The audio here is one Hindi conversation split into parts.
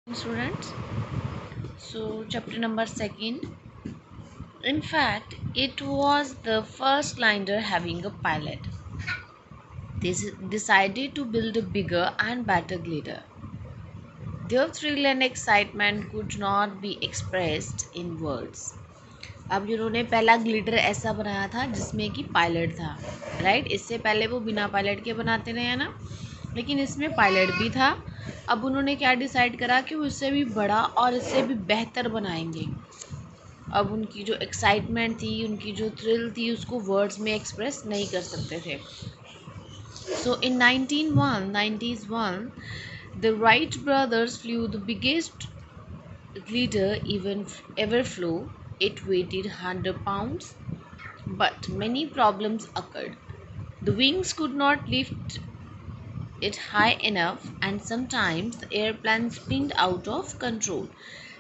Students, so chapter number second. In fact, it was the first liner having a pilot. They decided to build a bigger and better glider. Their thrill and excitement could not be expressed in words. अब जिन्होंने पहला ग्लिटर ऐसा बनाया था जिसमें कि पायलट था, राइट। इससे पहले वो बिना पायलट के बनाते रहे हैं ना, लेकिन इसमें पायलट भी था। अब उन्होंने क्या डिसाइड करा कि वो इससे भी बड़ा और इससे भी बेहतर बनाएंगे। अब उनकी जो एक्साइटमेंट थी, उनकी जो थ्रिल थी, उसको वर्ड्स में एक्सप्रेस नहीं कर सकते थे। सो इन 1991 the Wright brothers flu the biggest glider even ever flew. It weighed 100 pounds, but many problems occurred. The wings could not lift it high enough, and sometimes the airplane spun out of control.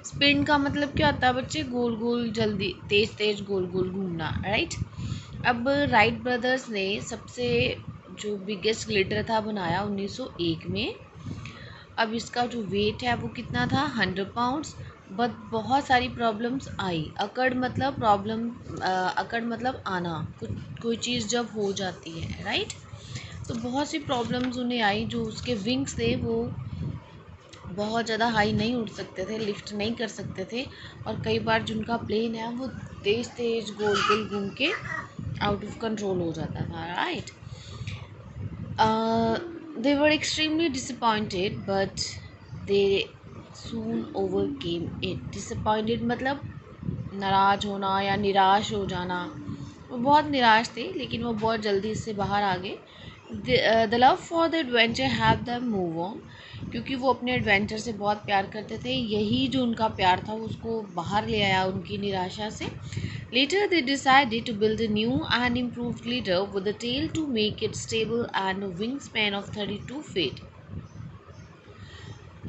Spin का मतलब क्या होता है बच्चे? गोल गोल जल्दी तेज तेज गोल गोल घूमना, राइट। अब राइट ब्रदर्स ने सबसे जो बिगेस्ट ग्लिटर था बनाया 1901 में। अब इसका जो वेट है वो कितना था? 100 पाउंड्स। बट बहुत सारी प्रॉब्लम्स आई। अकड़ मतलब प्रॉब्लम, अकड़ मतलब आना, कुछ कोई चीज़ जब हो जाती है, राइट। तो बहुत सी प्रॉब्लम्स उन्हें आई। जो उसके विंग्स थे वो बहुत ज़्यादा हाई नहीं उड़ सकते थे, लिफ्ट नहीं कर सकते थे, और कई बार जिनका प्लेन है वो तेज़ तेज़ गोल गोल घूम के आउट ऑफ कंट्रोल हो जाता था, right. They were extremely disappointed but they soon overcame it. Disappointed मतलब नाराज़ होना या निराश हो जाना। वो बहुत निराश थे, लेकिन वो बहुत जल्दी इससे बाहर आ गए। The love for the adventure have them move on, क्योंकि वो अपने एडवेंचर से बहुत प्यार करते थे। यही जो उनका प्यार था उसको बाहर ले आया उनकी निराशा से। Later they decided to build a new and improved glider with a tail to make it stable and a wingspan of 32 feet.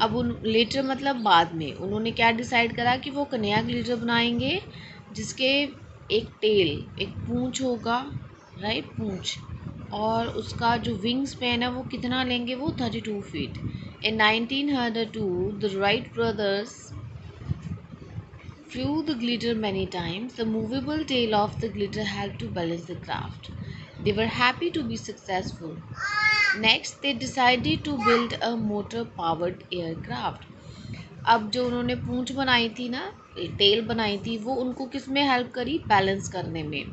अब उन लेटर मतलब बाद में उन्होंने क्या डिसाइड करा कि वो एक नया ग्लिटर बनाएंगे जिसके एक टेल, एक पूंछ होगा, राइट, पूंछ, और उसका जो विंग स्पैन है वो कितना लेंगे? वो 32 feet. In 1902 the Wright brothers flew the glitter many times. The movable tail of the glitter helped to balance the craft. They were happy to be successful. Next, they decided to build a motor-powered aircraft. अब जो उन्होंने पूंछ बनाई थी ना, टेल बनाई थी, वो उनको किस में हेल्प करी? बैलेंस करने में।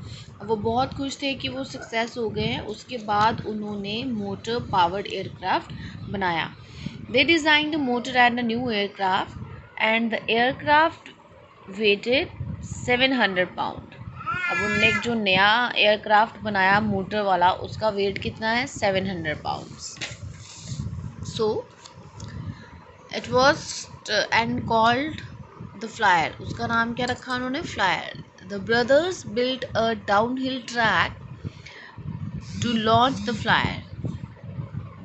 वो बहुत खुश थे कि वो सक्सेस हो गए हैं। उसके बाद उन्होंने मोटर पावर्ड एयरक्राफ्ट बनाया। They designed the motor and a new aircraft and the aircraft weighted 700 pound. अब उनने एक जो नया एयरक्राफ्ट बनाया मोटर वाला, उसका वेट कितना है? 700 pounds. So it was and called the flyer. उसका नाम क्या रखा उन्होंने? Flyer. The brothers built a downhill track to launch the flyer.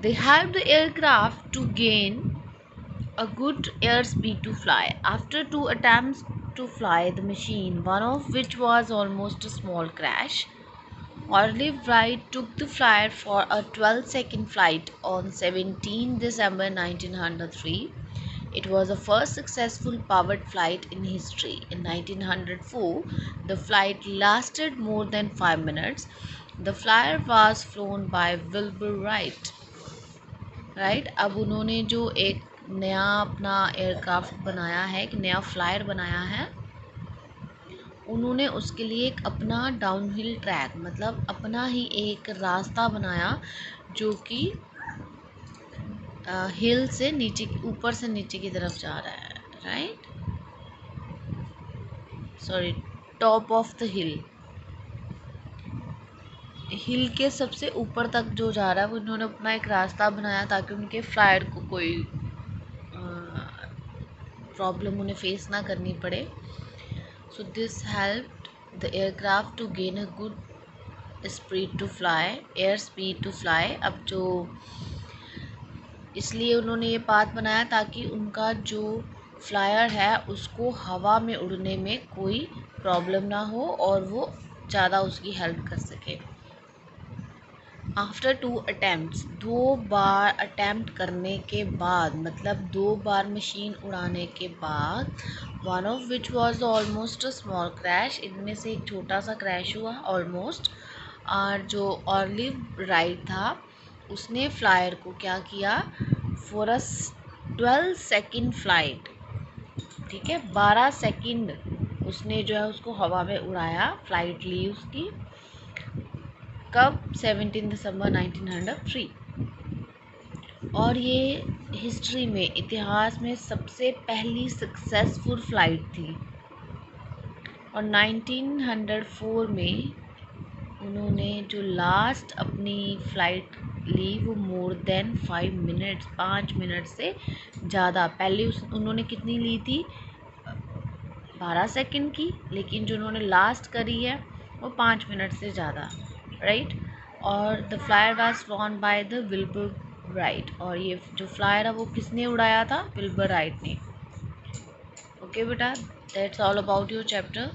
They helped the aircraft to gain a good airspeed to fly. After two attempts to fly the machine, one of which was almost a small crash, Olive Wright took the flyer for a 12-second flight on 17 December 1903. It was the first successful powered flight in history. In 1904, the flight lasted more than 5 minutes. The flyer was flown by Wilbur Wright. Right. अब उन्होंने जो एक नया अपना एयरक्राफ्ट बनाया है, एक नया फ्लायर बनाया है, उन्होंने उसके लिए एक अपना डाउनहिल ट्रैक मतलब अपना ही एक रास्ता बनाया जो कि हिल से नीचे, ऊपर से नीचे की तरफ जा रहा है, right, sorry, top of the hill, hill के सबसे ऊपर तक जो जा रहा है वो उन्होंने अपना एक रास्ता बनाया ताकि उनके फ्लायर को कोई प्रॉब्लम उन्हें फेस ना करनी पड़े। So this helped the aircraft to gain a good speed to fly, air speed to fly. अब जो इसलिए उन्होंने ये पाथ बनाया ताकि उनका जो फ्लायर है उसको हवा में उड़ने में कोई प्रॉब्लम ना हो और वो ज़्यादा उसकी हेल्प कर सके। आफ्टर 2 अटेम्प्ट्स, 2 बार अटेम्प्ट करने के बाद, मतलब 2 बार मशीन उड़ाने के बाद, one of which was almost a small crash, इनमें से एक छोटा सा क्रैश हुआ ऑलमोस्ट। और जो ऑलिव राइट था उसने फ्लायर को क्या किया, फॉर अ 12 सेकेंड फ्लाइट, ठीक है, 12 सेकेंड उसने जो है उसको हवा में उड़ाया, फ्लाइट ली उसकी। कब, 17 दिसंबर 1903। और ये हिस्ट्री में, इतिहास में सबसे पहली सक्सेसफुल फ्लाइट थी। और 1904 में उन्होंने जो लास्ट अपनी फ्लाइट ली वो मोर देन 5 मिनट्स, 5 मिनट से ज़्यादा। पहले उन्होंने कितनी ली थी, 12 सेकेंड की, लेकिन जो उन्होंने लास्ट करी है वो 5 मिनट से ज़्यादा, राइट। और the flyer was flown by the Wilbur right, और ये जो फ्लायर है वो किसने उड़ाया था, विल्बर राइट ने। ओके बेटा, that's all about your chapter.